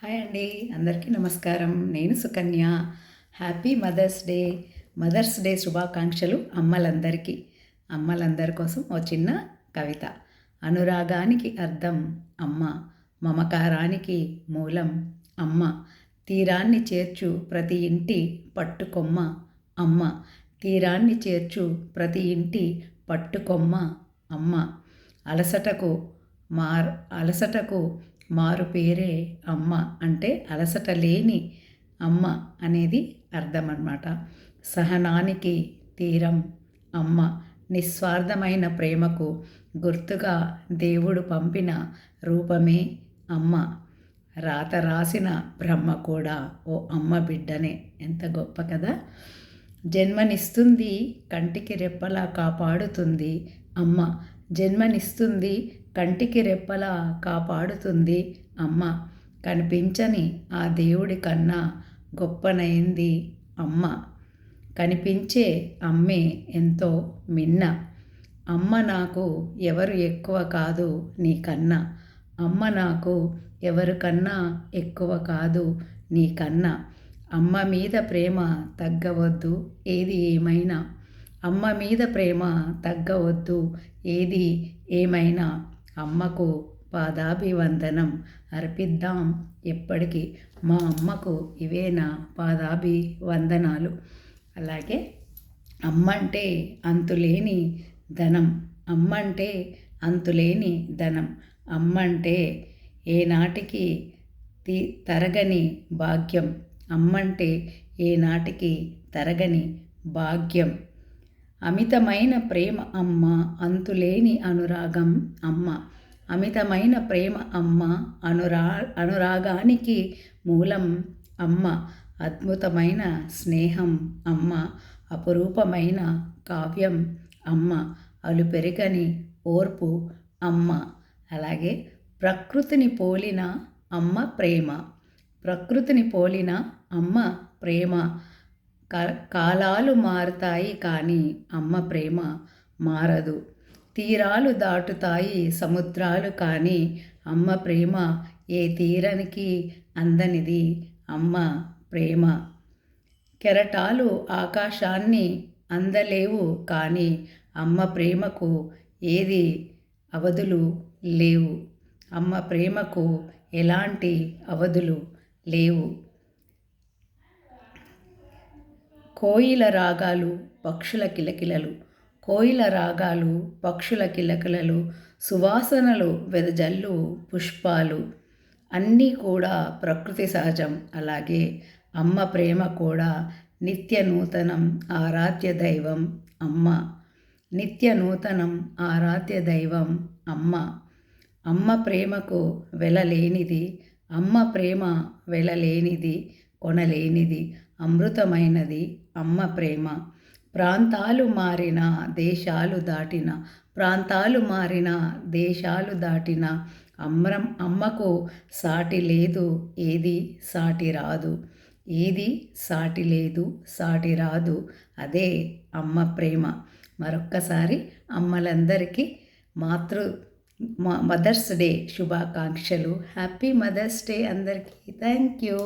Hi అండి, అందరికీ నమస్కారం. నేను Sukanya. Happy mother's day. Mother's day శుభాకాంక్షలు అమ్మలందరికీ. అమ్మలందరి కోసం ఓ చిన్న కవిత. అనురాగానికి అర్థం అమ్మ, మమకారానికి మూలం అమ్మ. తీరాన్ని చేర్చు ప్రతి ఇంటి పట్టుకొమ్మ అమ్మ. తీరాన్ని చేర్చు ప్రతి ఇంటి పట్టుకొమ్మ అమ్మ. అలసటకు అలసటకు మారు పేరే అమ్మ. అంటే అలసట లేని అమ్మ అనేది అర్థం అన్నమాట. సహనానికి తీరం అమ్మ. నిస్వార్థమైన ప్రేమకు గుర్తుగా దేవుడు పంపిన రూపమే అమ్మ. రాత రాసిన బ్రహ్మ కూడా ఓ అమ్మ బిడ్డనే. ఎంత గొప్ప కదా. జన్మనిస్తుంది, కంటికి రెప్పలా కాపాడుతుంది అమ్మ. జన్మనిస్తుంది, కంటికి రెప్పలా కాపాడుతుంది అమ్మ. కనిపించని ఆ దేవుడి కన్నా గొప్పనైంది అమ్మ. కనిపించే అమ్మే ఎంతో మిన్న. అమ్మ నాకు ఎవరు ఎక్కువ కాదు నీకన్నా. అమ్మ నాకు ఎవరికన్నా ఎక్కువ కాదు నీకన్నా. అమ్మ మీద ప్రేమ తగ్గవద్దు ఏది ఏమైనా. అమ్మ మీద ప్రేమ తగ్గవద్దు ఏది ఏమైనా. అమ్మకు పాదాభివందనం అర్పిద్దాం ఎప్పటికీ. మా అమ్మకు ఇవే నా పాదాభివందనాలు. అలాగే అమ్మంటే అంతులేని ధనం. అమ్మంటే అంతులేని ధనం. అమ్మంటే ఏనాటికి తరగని భాగ్యం. అమ్మంటే ఏనాటికి తరగని భాగ్యం. అమితమైన ప్రేమ అమ్మ, అంతులేని అనురాగం అమ్మ. అమితమైన ప్రేమ అమ్మ, అనురాగానికి మూలం అమ్మ. అద్భుతమైన స్నేహం అమ్మ. అపురూపమైన కావ్యం అమ్మ. అలుపెరగని ఓర్పు అమ్మ. అలాగే ప్రకృతిని పోలిన అమ్మ ప్రేమ. ప్రకృతిని పోలిన అమ్మ ప్రేమ. కాలాలు మారుతాయి కానీ అమ్మ ప్రేమ మారదు. తీరాలు దాటుతాయి సముద్రాలు కానీ అమ్మ ప్రేమ ఏ తీరానికి అందనిది అమ్మ ప్రేమ. కెరటాలు ఆకాశాన్ని అందలేవు కానీ అమ్మ ప్రేమకు ఏది అవధులు లేవు. అమ్మ ప్రేమకు ఎలాంటి అవధులు లేవు. కోయిల రాగాలు, పక్షుల కిలకిలలు. కోయిల రాగాలు, పక్షుల కిలకిలలు, సువాసనలు వెదజల్లు పుష్పాలు అన్నీ కూడా ప్రకృతి సహజం. అలాగే అమ్మ ప్రేమ కూడా నిత్య నూతనం, ఆరాధ్య దైవం అమ్మ. నిత్య నూతనం, ఆరాధ్య దైవం అమ్మ. అమ్మ ప్రేమకు వెలలేనిది. అమ్మ ప్రేమ వెలలేనిది, కొనలేనిది, అమృతమైనది అమ్మ ప్రేమ. ప్రాంతాలు మారిన, దేశాలు దాటిన, ప్రాంతాలు మారిన, దేశాలు దాటిన అమ్మకు సాటి లేదు, ఏది సాటి రాదు. ఏది సాటి లేదు, సాటి రాదు. అదే అమ్మ ప్రేమ. మరొక్కసారి అమ్మలందరికీ మదర్స్ డే శుభాకాంక్షలు. హ్యాపీ మదర్స్ డే అందరికీ. Thank you.